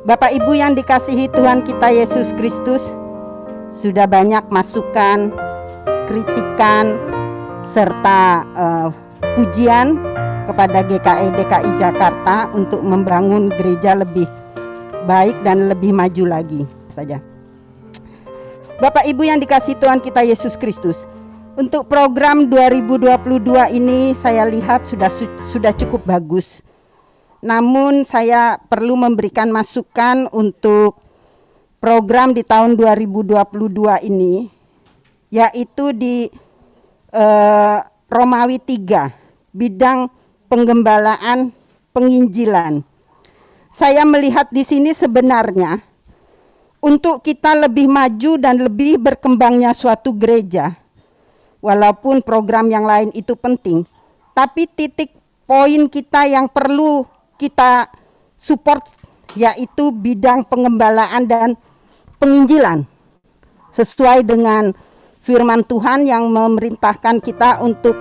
Bapak Ibu yang dikasihi Tuhan kita Yesus Kristus, sudah banyak masukan, kritikan, serta pujian kepada GKI DKI Jakarta untuk membangun gereja lebih baik dan lebih maju lagi saja. Bapak Ibu yang dikasihi Tuhan kita Yesus Kristus, untuk program 2022 ini saya lihat sudah cukup bagus. Namun saya perlu memberikan masukan untuk program di tahun 2022 ini, yaitu di Romawi 3, bidang penggembalaan penginjilan. Saya melihat di sini sebenarnya untuk kita lebih maju dan lebih berkembangnya suatu gereja, walaupun program yang lain itu penting, tapi titik poin kita yang perlu kita support yaitu bidang penggembalaan dan penginjilan, sesuai dengan firman Tuhan yang memerintahkan kita untuk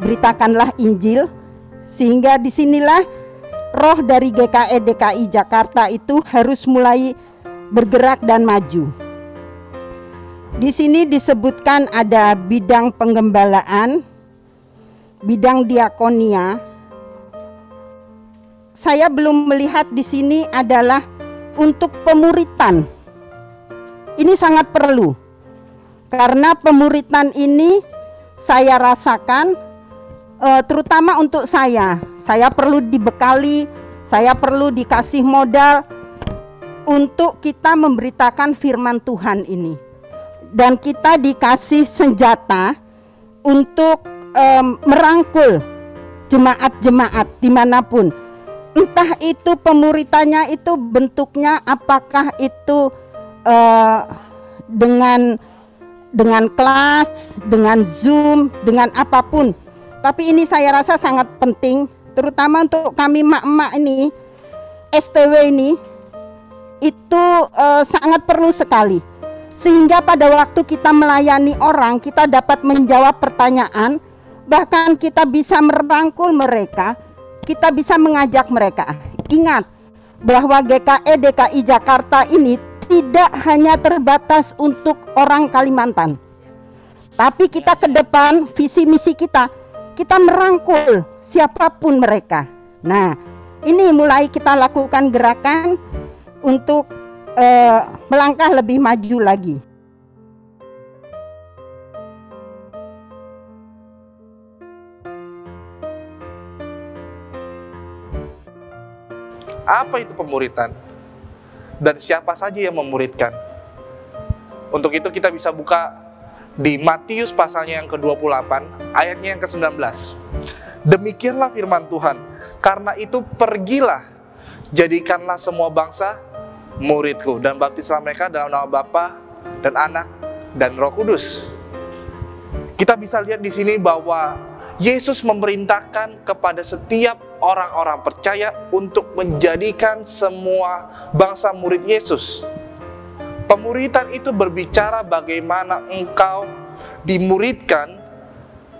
beritakanlah Injil, sehingga disinilah roh dari GKI DKI Jakarta itu harus mulai bergerak dan maju. Di sini disebutkan ada bidang penggembalaan, bidang diakonia. Saya belum melihat di sini adalah untuk pemuritan. Ini sangat perlu, karena pemuritan ini saya rasakan, terutama untuk saya perlu dibekali, saya perlu dikasih modal untuk kita memberitakan firman Tuhan ini, dan kita dikasih senjata untuk merangkul jemaat-jemaat dimanapun. Entah itu pemuritannya itu bentuknya apakah itu dengan kelas, dengan Zoom, dengan apapun. Tapi ini saya rasa sangat penting, terutama untuk kami mak-mak ini, STW ini, itu sangat perlu sekali. Sehingga pada waktu kita melayani orang, kita dapat menjawab pertanyaan, bahkan kita bisa merangkul mereka, kita bisa mengajak mereka. Ingat bahwa GKI DKI Jakarta ini tidak hanya terbatas untuk orang Kalimantan, tapi kita ke depan visi misi kita merangkul siapapun mereka. Nah, ini mulai kita lakukan gerakan untuk melangkah lebih maju lagi. Apa itu pemuritan? Dan siapa saja yang memuridkan? Untuk itu kita bisa buka di Matius pasalnya yang ke-28, ayatnya yang ke-19. Demikianlah firman Tuhan, karena itu pergilah, jadikanlah semua bangsa muridku, dan baptislah mereka dalam nama Bapa dan Anak dan Roh Kudus. Kita bisa lihat di sini bahwa Yesus memerintahkan kepada setiap orang-orang percaya untuk menjadikan semua bangsa murid Yesus. Pemuritan itu berbicara bagaimana engkau dimuridkan,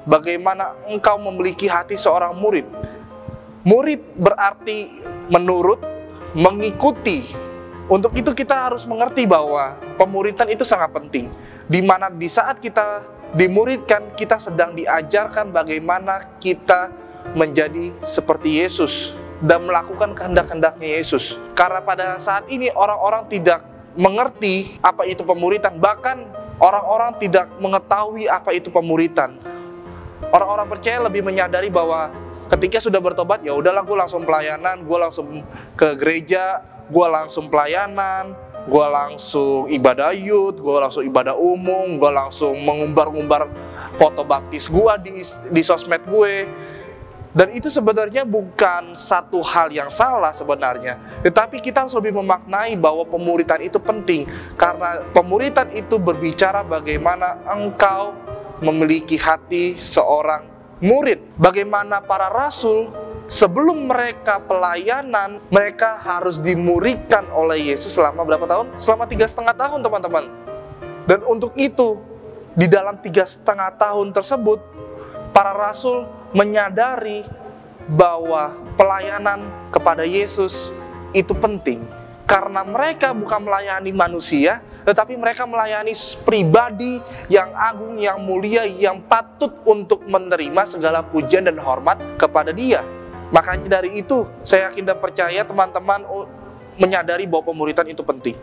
bagaimana engkau memiliki hati seorang murid. Murid berarti menurut, mengikuti. Untuk itu kita harus mengerti bahwa pemuritan itu sangat penting. Di mana di saat kita dimuridkan, kita sedang diajarkan bagaimana kita menjadi seperti Yesus dan melakukan kehendak-kehendaknya Yesus. Karena pada saat ini orang-orang tidak mengerti apa itu pemuritan, bahkan orang-orang tidak mengetahui apa itu pemuritan. Orang-orang percaya lebih menyadari bahwa ketika sudah bertobat, ya udahlah gue langsung pelayanan, gue langsung ke gereja, gue langsung pelayanan, gue langsung ibadah youth, gue langsung ibadah umum, gue langsung mengumbar-umbar foto baptis gue di sosmed gue. Dan itu sebenarnya bukan satu hal yang salah sebenarnya, tetapi kita harus lebih memaknai bahwa pemuritan itu penting, karena pemuritan itu berbicara bagaimana engkau memiliki hati seorang murid. Bagaimana para rasul sebelum mereka pelayanan, mereka harus dimuridkan oleh Yesus selama berapa tahun? Selama 3,5 tahun, teman-teman. Dan untuk itu, di dalam 3,5 tahun tersebut, para rasul menyadari bahwa pelayanan kepada Yesus itu penting. Karena mereka bukan melayani manusia, tetapi mereka melayani pribadi yang agung, yang mulia, yang patut untuk menerima segala pujian dan hormat kepada Dia. Makanya dari itu, saya yakin dan percaya teman-teman menyadari bahwa pemuritan itu penting.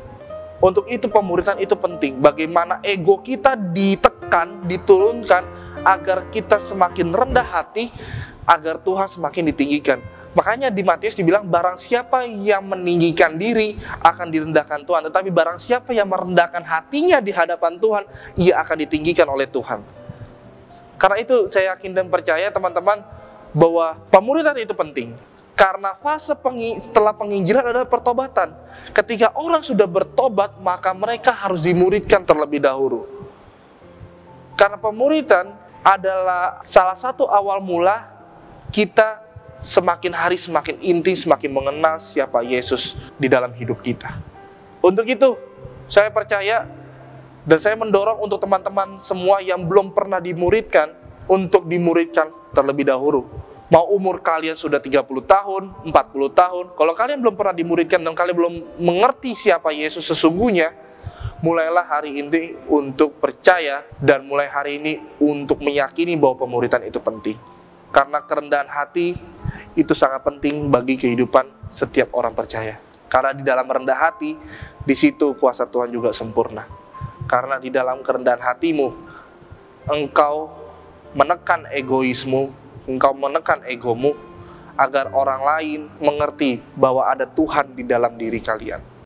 Untuk itu pemuritan itu penting. Bagaimana ego kita ditekan, diturunkan, agar kita semakin rendah hati, agar Tuhan semakin ditinggikan. Makanya di Matius dibilang, barang siapa yang meninggikan diri akan direndahkan Tuhan. Tetapi barang siapa yang merendahkan hatinya di hadapan Tuhan, ia akan ditinggikan oleh Tuhan. Karena itu saya yakin dan percaya teman-teman, bahwa pemuritan itu penting. Karena fase setelah penginjilan adalah pertobatan. Ketika orang sudah bertobat, maka mereka harus dimuridkan terlebih dahulu. Karena pemuritan adalah salah satu awal mula kita semakin hari semakin intim, semakin mengenal siapa Yesus di dalam hidup kita. Untuk itu, saya percaya dan saya mendorong untuk teman-teman semua yang belum pernah dimuridkan, untuk dimuridkan terlebih dahulu. Mau umur kalian sudah 30 tahun, 40 tahun, kalau kalian belum pernah dimuridkan dan kalian belum mengerti siapa Yesus sesungguhnya, mulailah hari ini untuk percaya dan mulai hari ini untuk meyakini bahwa pemuritan itu penting. Karena kerendahan hati itu sangat penting bagi kehidupan setiap orang percaya. Karena di dalam rendah hati, di situ kuasa Tuhan juga sempurna. Karena di dalam kerendahan hatimu, engkau menekan egoismu, engkau menekan egomu, agar orang lain mengerti bahwa ada Tuhan di dalam diri kalian.